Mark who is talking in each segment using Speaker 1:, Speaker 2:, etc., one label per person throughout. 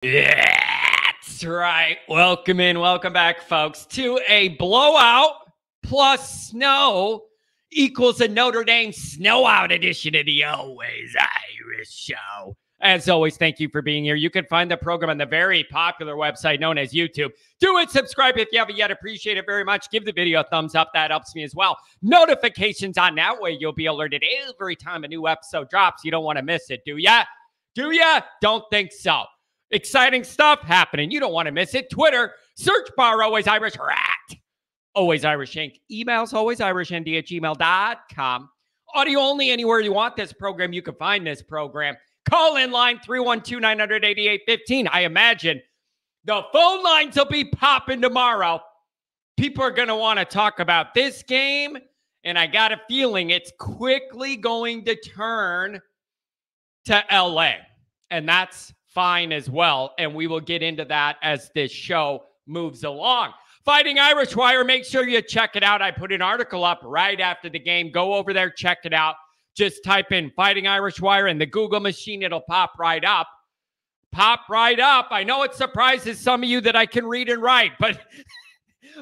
Speaker 1: That's right. Welcome back, folks, to a blowout plus snow equals a Notre Dame snowout edition of the Always Irish Show. As always, thank you for being here. You can find the program on the very popular website known as YouTube. Do it, subscribe if you haven't yet. Appreciate it very much. Give the video a thumbs up. That helps me as well. Notifications on that way. You'll be alerted every time a new episode drops. You don't want to miss it, do ya? Do ya? Don't think so. Exciting stuff happening. You don't want to miss it. Twitter, search bar Always Irish Rat. Always Irish Inc. Emails, alwaysirishnd@gmail.com. Audio only anywhere you want this program. You can find this program. Call in line 312-900-8815. I imagine the phone lines will be popping tomorrow. People are going to want to talk about this game, and I got a feeling it's quickly going to turn to LA, and that's fine as well, and we will get into that as this show moves along. Fighting Irish Wire, make sure you check it out. I put an article up right after the game. Go over there, check it out. Just type in Fighting Irish Wire in the Google machine. It'll pop right up. Pop right up. I know it surprises some of you that I can read and write, but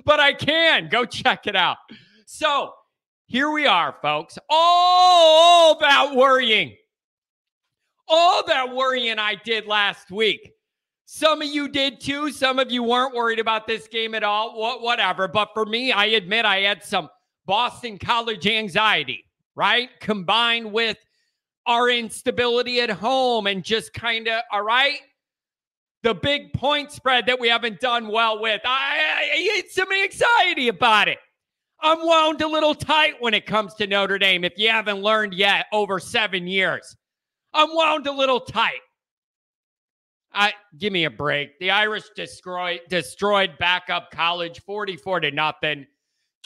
Speaker 1: I can. Go check it out. So here we are, folks. All that worrying I did last week. Some of you did too. Some of you weren't worried about this game at all. Whatever. But for me, I admit I had some Boston College anxiety, right? Combined with our instability at home and just kind of, all right, the big point spread that we haven't done well with. I had some anxiety about it. I'm wound a little tight when it comes to Notre Dame, if you haven't learned yet over 7 years. I'm wound a little tight. Give me a break. The Irish destroyed backup college 44-0.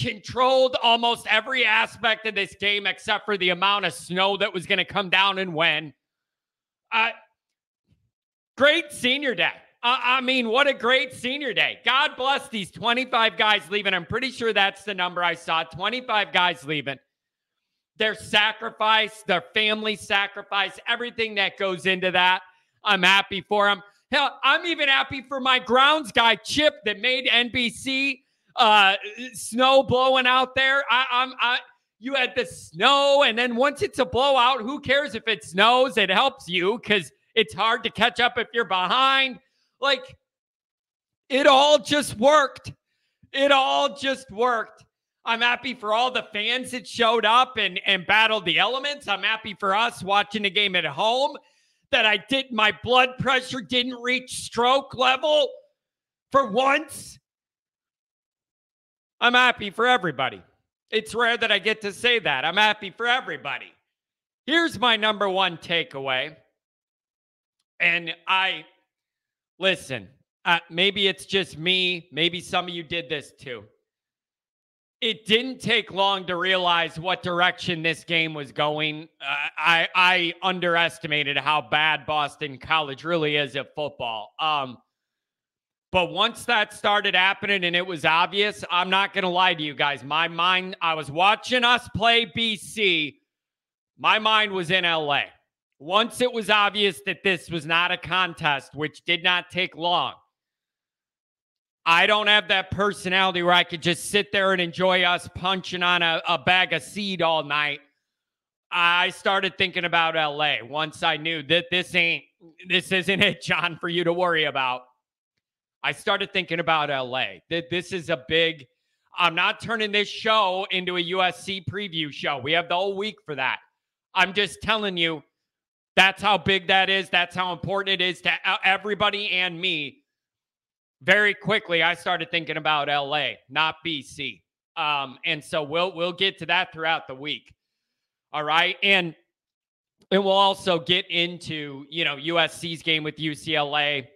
Speaker 1: Controlled almost every aspect of this game except for the amount of snow that was going to come down and when. Great senior day. I mean, what a great senior day. God bless these 25 guys leaving. I'm pretty sure that's the number I saw. 25 guys leaving. Their sacrifice, their family sacrifice, everything that goes into that. I'm happy for them. Hell, I'm even happy for my grounds guy, Chip, that made NBC snow blowing out there. You had the snow, and then once it's a blowout, who cares if it snows? It helps you because it's hard to catch up if you're behind. Like, it all just worked. It all just worked. I'm happy for all the fans that showed up and battled the elements. I'm happy for us watching the game at home that my blood pressure didn't reach stroke level for once. I'm happy for everybody. It's rare that I get to say that. I'm happy for everybody. Here's my number one takeaway. And listen, maybe it's just me. Maybe some of you did this too. It didn't take long to realize what direction this game was going. I underestimated how bad Boston College really is at football. But once that started happening and it was obvious, I'm not going to lie to you guys. My mind, I was watching us play BC. My mind was in LA. Once it was obvious that this was not a contest, which did not take long, I don't have that personality where I could just sit there and enjoy us punching on a bag of seed all night. I started thinking about LA once I knew that this isn't it, John, for you to worry about. I started thinking about LA. That this is a big, I'm not turning this show into a USC preview show. We have the whole week for that. I'm just telling you, that's how big that is. That's how important it is to everybody and me. Very quickly, I started thinking about LA, not BC. And so we'll get to that throughout the week. All right. And we'll also get into, USC's game with UCLA.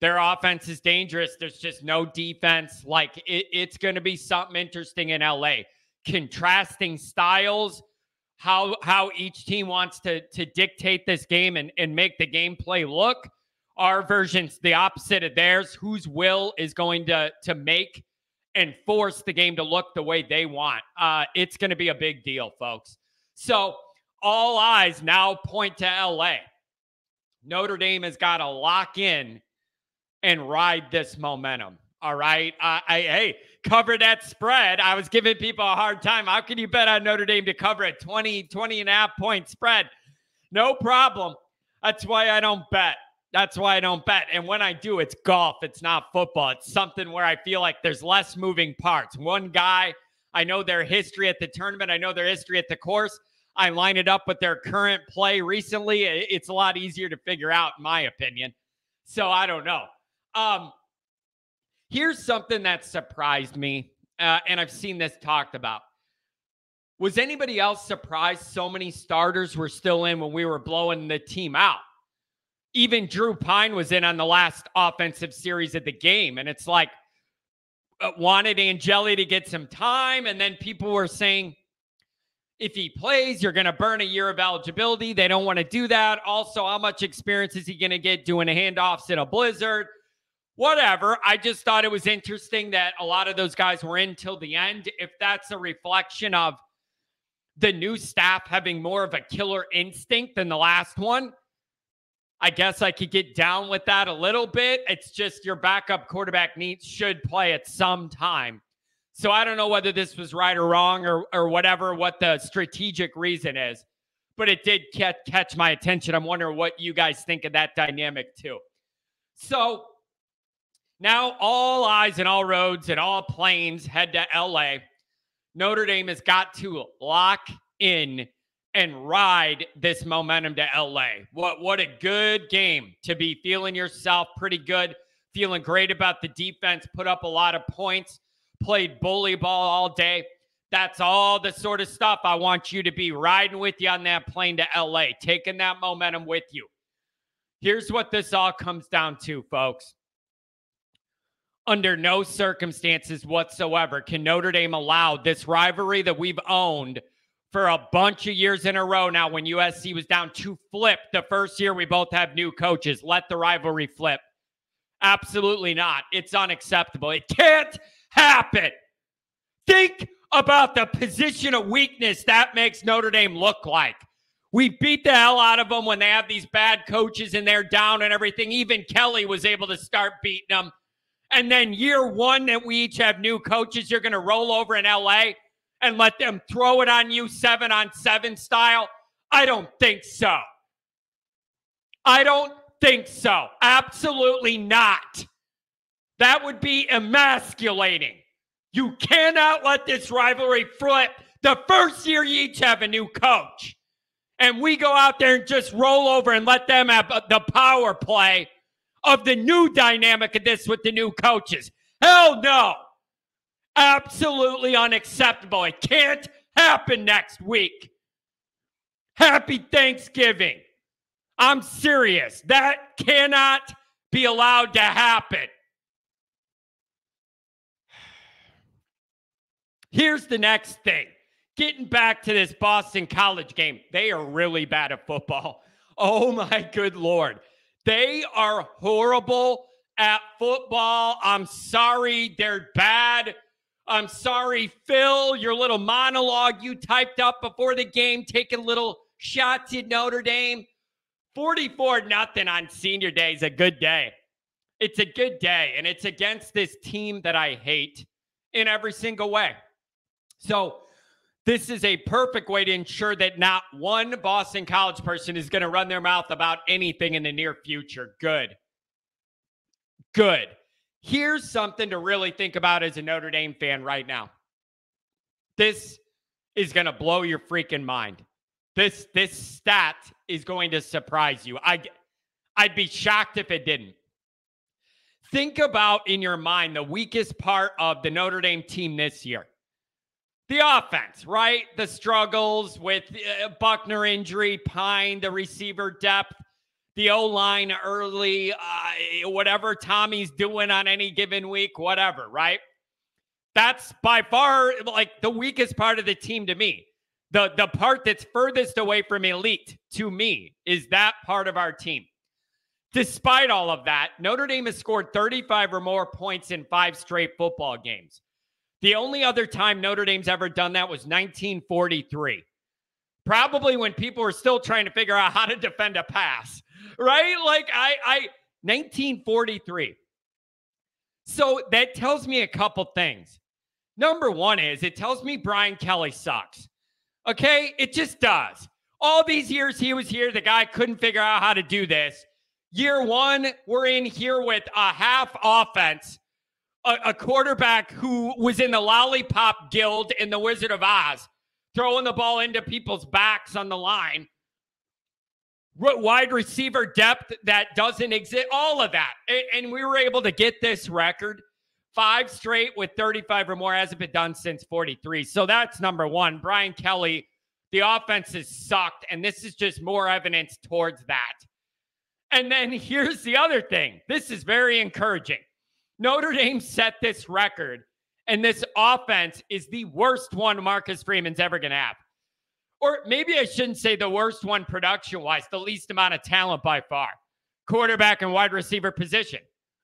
Speaker 1: Their offense is dangerous. There's just no defense. Like it's going to be something interesting in LA. Contrasting styles, how each team wants to dictate this game and make the gameplay look. Our version's the opposite of theirs. Whose will is going to make and force the game to look the way they want. It's going to be a big deal, folks. So all eyes now point to LA. Notre Dame has got to lock in and ride this momentum. All right. Hey, cover that spread. I was giving people a hard time. How can you bet on Notre Dame to cover a 20 and a half point spread? No problem. That's why I don't bet. That's why I don't bet. And when I do, it's golf. It's not football. It's something where I feel like there's less moving parts. One guy, I know their history at the tournament. I know their history at the course. I line it up with their current play recently. It's a lot easier to figure out, in my opinion. So I don't know. Here's something that surprised me, and I've seen this talked about. Was anybody else surprised so many starters were still in when we were blowing the team out? Even Drew Pine was in on the last offensive series of the game, and it's like, wanted Angeli to get some time, and then people were saying, if he plays, you're going to burn a year of eligibility. They don't want to do that. Also, how much experience is he going to get doing handoffs in a blizzard? Whatever. I just thought it was interesting that a lot of those guys were in till the end. If that's a reflection of the new staff having more of a killer instinct than the last one, I guess I could get down with that a little bit. It's just your backup quarterback should play at some time. So I don't know whether this was right or wrong or whatever, what the strategic reason is, but it did catch my attention. I'm wondering what you guys think of that dynamic too. So now all eyes and all roads and all planes head to LA. Notre Dame has got to lock in and ride this momentum to LA. What a good game to be feeling yourself pretty good, feeling great about the defense, put up a lot of points, played bully ball all day. That's all the sort of stuff I want you to be riding with you on that plane to LA, taking that momentum with you. Here's what this all comes down to, folks. Under no circumstances whatsoever can Notre Dame allow this rivalry that we've owned for a bunch of years in a row now when USC was down to flip the first year we both have new coaches. Let the rivalry flip. Absolutely not. It's unacceptable. It can't happen. Think about the position of weakness that makes Notre Dame look like. We beat the hell out of them when they have these bad coaches and they're down and everything. Even Kelly was able to start beating them. And then year one that we each have new coaches, you're going to roll over in LA and let them throw it on you 7-on-7 style? I don't think so. I don't think so. Absolutely not. That would be emasculating. You cannot let this rivalry flip the first year you each have a new coach. And we go out there and just roll over and let them have the power play of the new dynamic of this with the new coaches. Hell no. Absolutely unacceptable. It can't happen next week. Happy Thanksgiving. I'm serious. That cannot be allowed to happen. Here's the next thing. Getting back to this Boston College game. They are really bad at football. Oh my good Lord. They are horrible at football. I'm sorry. They're bad. I'm sorry, Phil, your little monologue you typed up before the game, taking little shots at Notre Dame. 44-0 on senior day is a good day. It's a good day, and it's against this team that I hate in every single way. So this is a perfect way to ensure that not one Boston College person is going to run their mouth about anything in the near future. Good. Good. Here's something to really think about as a Notre Dame fan right now. This is going to blow your freaking mind. This stat is going to surprise you. I'd be shocked if it didn't. Think about in your mind the weakest part of the Notre Dame team this year. The offense, right? The struggles with Buckner injury, Pine, the receiver depth, the O-line early, whatever Tommy's doing on any given week, whatever, right? That's by far like the weakest part of the team to me. The part that's furthest away from elite to me is that part of our team. Despite all of that, Notre Dame has scored 35 or more points in 5 straight football games. The only other time Notre Dame's ever done that was 1943. Probably when people were still trying to figure out how to defend a pass, right? Like 1943. So that tells me a couple things. Number one is it tells me Brian Kelly sucks. Okay? It just does. All these years he was here, the guy couldn't figure out how to do this. Year one, we're in here with a half offense, a quarterback who was in the Lollipop Guild in The Wizard of Oz, throwing the ball into people's backs on the line. Wide receiver depth that doesn't exist, all of that. And we were able to get this record. 5 straight with 35 or more, hasn't been done since 43. So that's number one. Brian Kelly, the offense has sucked, and this is just more evidence towards that. And then here's the other thing. This is very encouraging. Notre Dame set this record, and this offense is the worst one Marcus Freeman's ever going to have. Or maybe I shouldn't say the worst one production-wise, the least amount of talent by far. Quarterback and wide receiver position.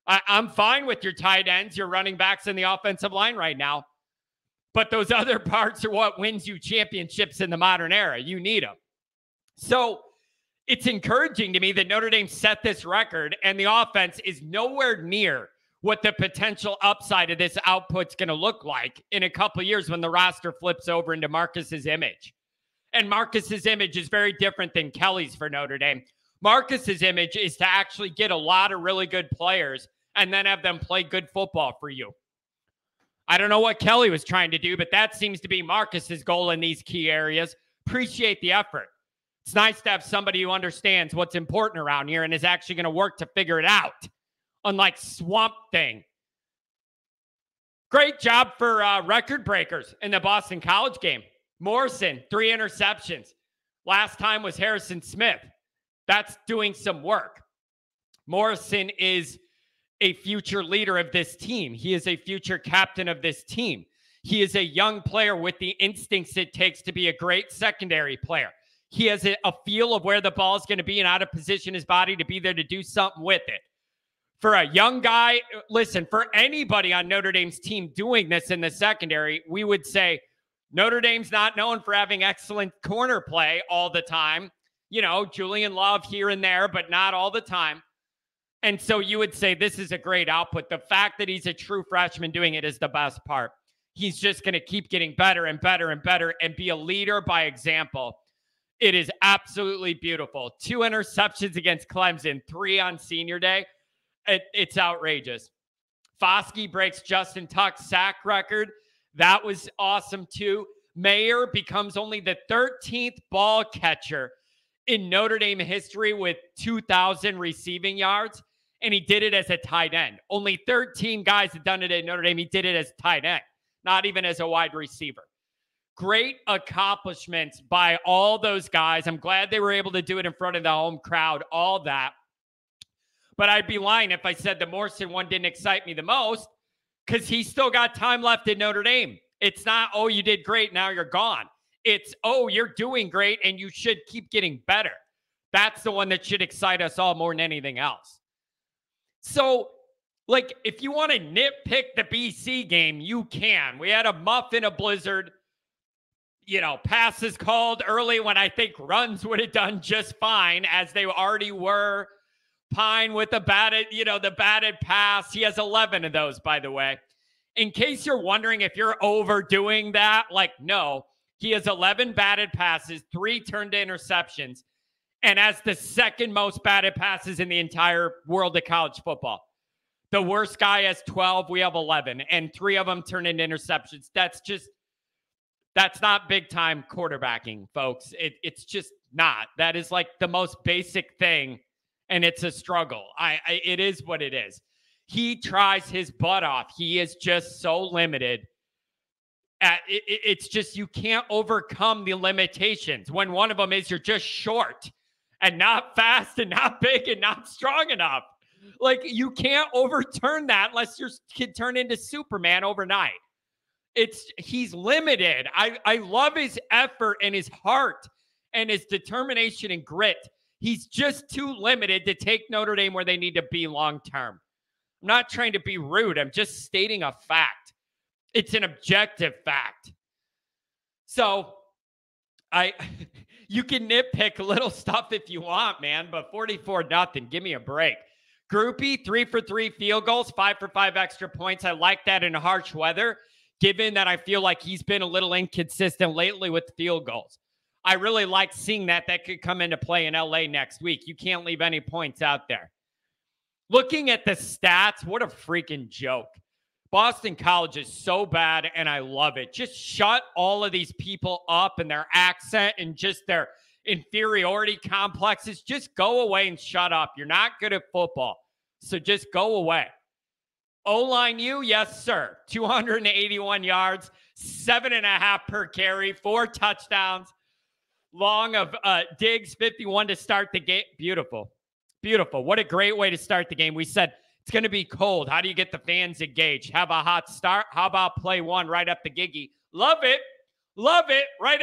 Speaker 1: I'm fine with your tight ends, your running backs, and the offensive line right now. But those other parts are what wins you championships in the modern era. You need them. So it's encouraging to me that Notre Dame set this record, and the offense is nowhere near what the potential upside of this output's going to look like in a couple of years when the roster flips over into Marcus's image. And Marcus's image is very different than Kelly's for Notre Dame. Marcus's image is to actually get a lot of really good players and then have them play good football for you. I don't know what Kelly was trying to do, but that seems to be Marcus's goal in these key areas. Appreciate the effort. It's nice to have somebody who understands what's important around here and is actually going to work to figure it out, unlike Swamp Thing. Great job for record breakers in the Boston College game. Morrison, 3 interceptions. Last time was Harrison Smith. That's doing some work. Morrison is a future leader of this team. He is a future captain of this team. He is a young player with the instincts it takes to be a great secondary player. He has a feel of where the ball is going to be and how to position his body to be there to do something with it. For a young guy, listen, for anybody on Notre Dame's team doing this in the secondary, we would say Notre Dame's not known for having excellent corner play all the time. You know, Julian Love here and there, but not all the time. And so you would say this is a great output. The fact that he's a true freshman doing it is the best part. He's just going to keep getting better and better and better and be a leader by example. It is absolutely beautiful. 2 interceptions against Clemson, 3 on senior day. It's outrageous. Foskey breaks Justin Tuck's sack record. That was awesome too. Mayer becomes only the 13th ball catcher in Notre Dame history with 2,000 receiving yards, and he did it as a tight end. Only 13 guys have done it at Notre Dame. He did it as tight end, not even as a wide receiver. Great accomplishments by all those guys. I'm glad they were able to do it in front of the home crowd, all that. But I'd be lying if I said the Morrison one didn't excite me the most, because he's still got time left at Notre Dame. It's not, oh, you did great, now you're gone. It's, oh, you're doing great, and you should keep getting better. That's the one that should excite us all more than anything else. So, like, if you want to nitpick the BC game, you can. We had a muff in a blizzard. You know, passes called early when I think runs would have done just fine, as they already were. Pine with the batted pass. He has 11 of those, by the way. In case you're wondering if you're overdoing that, like, no. He has 11 batted passes, 3 turned to interceptions, and has the second most batted passes in the entire world of college football. The worst guy has 12. We have 11, and 3 of them turn into interceptions. That's not big-time quarterbacking, folks. It's just not. That is like the most basic thing, and it's a struggle. It is what it is. He tries his butt off. He is just so limited. It's just you can't overcome the limitations when one of them is you're just short and not fast and not big and not strong enough. Like, you can't overturn that unless your kid turn into Superman overnight. He's limited. I love his effort and his heart and his determination and grit. He's just too limited to take Notre Dame where they need to be long term. I'm not trying to be rude. I'm just stating a fact. It's an objective fact. So you can nitpick little stuff if you want, man, but 44-0, give me a break. Groupie, 3 for 3 field goals, 5 for 5 extra points. I like that in harsh weather, given that I feel like he's been a little inconsistent lately with field goals. I really like seeing that. That could come into play in LA next week. You can't leave any points out there. Looking at the stats, what a freaking joke. Boston College is so bad, and I love it. Just shut all of these people up and their accent and just their inferiority complexes. Just go away and shut up. You're not good at football, so just go away. O-line U, yes, sir. 281 yards, 7.5 per carry, 4 touchdowns. Long of Diggs, 51 to start the game. Beautiful. Beautiful. What a great way to start the game. We said it's going to be cold. How do you get the fans engaged? Have a hot start. How about play one right up the giggy? Love it. Love it. Right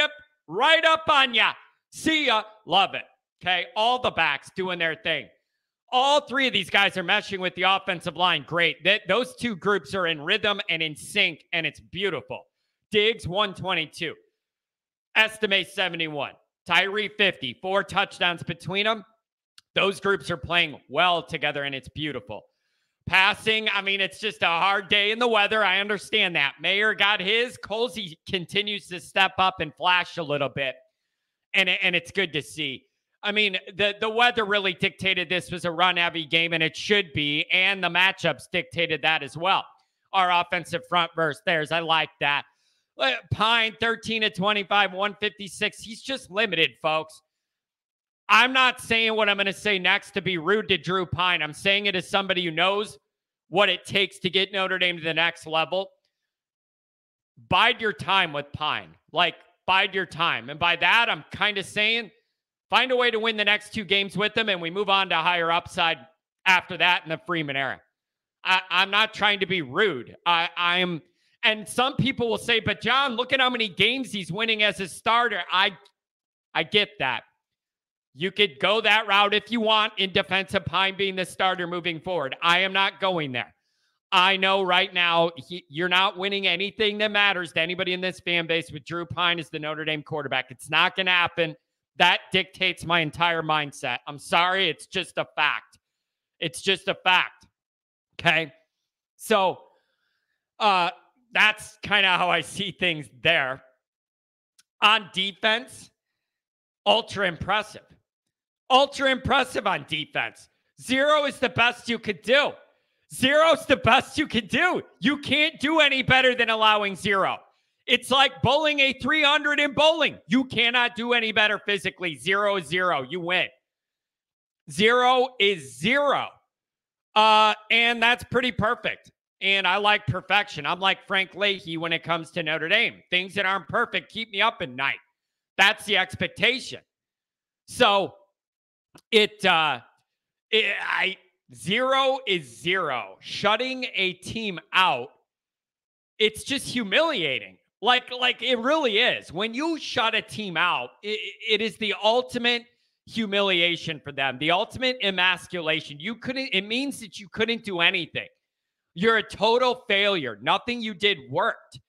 Speaker 1: up on ya. See ya. Love it. Okay. All the backs doing their thing. All 3 of these guys are meshing with the offensive line. Great. Those 2 groups are in rhythm and in sync, and it's beautiful. Diggs, 122. Estimate 71. Tyree, 50. 4 touchdowns between them. Those groups are playing well together, and it's beautiful. Passing, I mean, it's just a hard day in the weather. I understand that. Mayer got his. Colsey continues to step up and flash a little bit, and it's good to see. I mean, the weather really dictated this was a run-heavy game, and it should be, and the matchups dictated that as well. Our offensive front versus theirs. I like that. Pine, 13 to 25, 156. He's just limited, folks. I'm not saying what I'm going to say next to be rude to Drew Pine. I'm saying it as somebody who knows what it takes to get Notre Dame to the next level. Bide your time with Pine. Like, bide your time. And by that, I'm kind of saying find a way to win the next 2 games with them, and we move on to higher upside after that in the Freeman era. I'm not trying to be rude. I'm, and some people will say, but John, look at how many games he's winning as a starter. I get that. You could go that route if you want in defense of Pine being the starter moving forward. I am not going there. I know right now you're not winning anything that matters to anybody in this fan base with Drew Pine as the Notre Dame quarterback. It's not going to happen. That dictates my entire mindset. I'm sorry. It's just a fact. It's just a fact. Okay. So that's kind of how I see things there. On defense, ultra impressive. Ultra impressive on defense. 0 is the best you could do. 0 is the best you could do. You can't do any better than allowing 0. It's like bowling a 300 in bowling. You cannot do any better physically. 0 is 0. You win. 0 is 0. And that's pretty perfect. And I like perfection. I'm like Frank Leahy when it comes to Notre Dame. Things that aren't perfect keep me up at night. That's the expectation. So 0 is 0. Shutting a team out, it's just humiliating. Like it really is. When you shut a team out, it is the ultimate humiliation for them, the ultimate emasculation. It means that you couldn't do anything. You're a total failure. Nothing you did worked.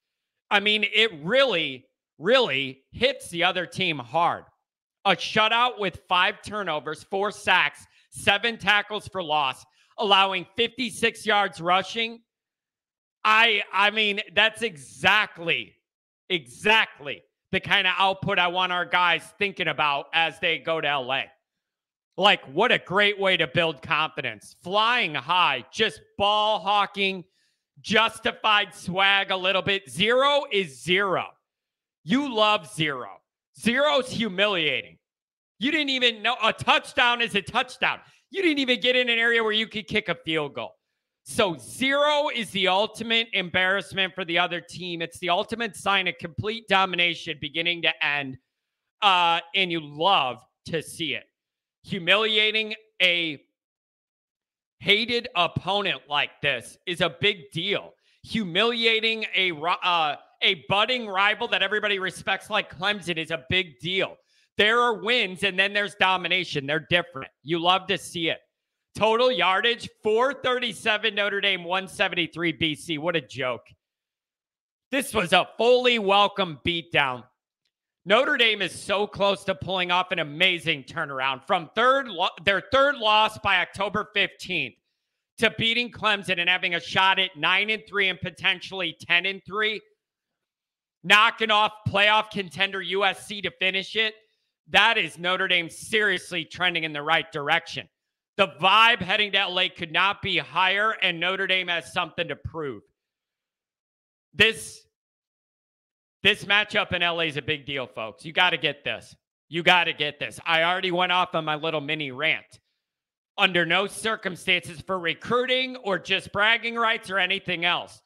Speaker 1: I mean, it really, really hits the other team hard. A shutout with 5 turnovers, 4 sacks, 7 tackles for loss, allowing 56 yards rushing. I mean, that's exactly the kind of output I want our guys thinking about as they go to LA. Like, what a great way to build confidence. Flying high, just ball hawking, justified swag a little bit. 0 is 0. You love 0. 0 is humiliating. You didn't even know a touchdown is a touchdown. You didn't even get in an area where you could kick a field goal. So 0 is the ultimate embarrassment for the other team. It's the ultimate sign of complete domination beginning to end. And you love to see it. Humiliating a hated opponent like this is a big deal. Humiliating a budding rival that everybody respects like Clemson is a big deal. There are wins and then there's domination. They're different. You love to see it. Total yardage, 437 Notre Dame, 173 BC. What a joke. This was a fully welcome beatdown. Notre Dame is so close to pulling off an amazing turnaround from their third loss by October 15th to beating Clemson and having a shot at 9-3 and potentially 10-3, knocking off playoff contender USC to finish it, that is Notre Dame seriously trending in the right direction. The vibe heading to LA could not be higher, and Notre Dame has something to prove. This matchup in LA is a big deal, folks. You got to get this. You got to get this. I already went off on my little mini rant. Under no circumstances for recruiting or just bragging rights or anything else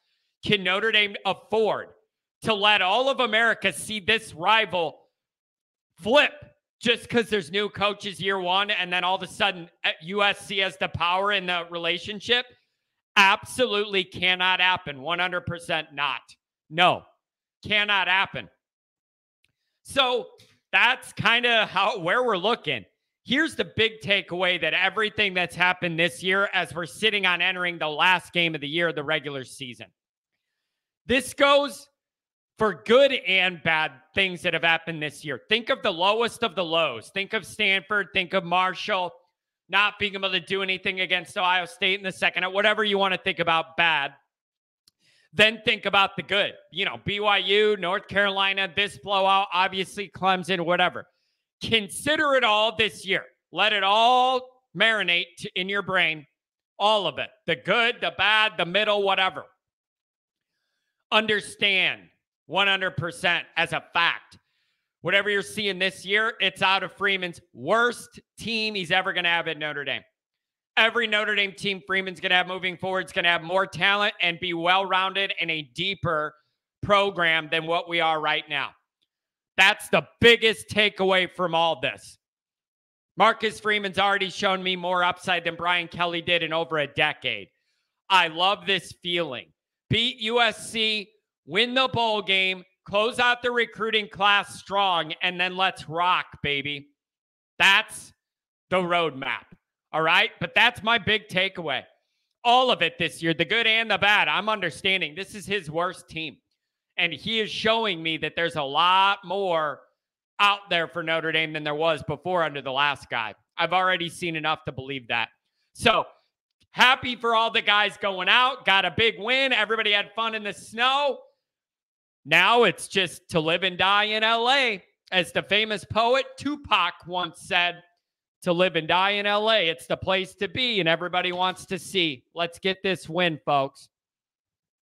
Speaker 1: can Notre Dame afford to let all of America see this rival flip just because there's new coaches year one and then all of a sudden USC has the power in the relationship. Absolutely cannot happen. 100% not. No, cannot happen. So that's kind of where we're looking. Here's the big takeaway that everything that's happened this year as we're sitting on entering the last game of the year, the regular season. This goes for good and bad things that have happened this year. Think of the lowest of the lows. Think of Stanford. Think of Marshall not being able to do anything against Ohio State in the second, whatever you want to think about bad. Then think about the good. You know, BYU, North Carolina, this blowout, obviously Clemson, whatever. Consider it all this year. Let it all marinate in your brain. All of it. The good, the bad, the middle, whatever. Understand 100% as a fact. Whatever you're seeing this year, it's out of Freeman's worst team he's ever going to have at Notre Dame. Every Notre Dame team Freeman's going to have moving forward is going to have more talent and be well-rounded and a deeper program than what we are right now. That's the biggest takeaway from all this. Marcus Freeman's already shown me more upside than Brian Kelly did in over a decade. I love this feeling. Beat USC, win the bowl game, close out the recruiting class strong, and then let's rock, baby. That's the roadmap. All right? But that's my big takeaway. All of it this year, the good and the bad. I'm understanding this is his worst team. And he is showing me that there's a lot more out there for Notre Dame than there was before under the last guy. I've already seen enough to believe that. So happy for all the guys going out. Got a big win. Everybody had fun in the snow. Now it's just to live and die in LA. As the famous poet Tupac once said, to live and die in LA. It's the place to be and everybody wants to see. Let's get this win, folks.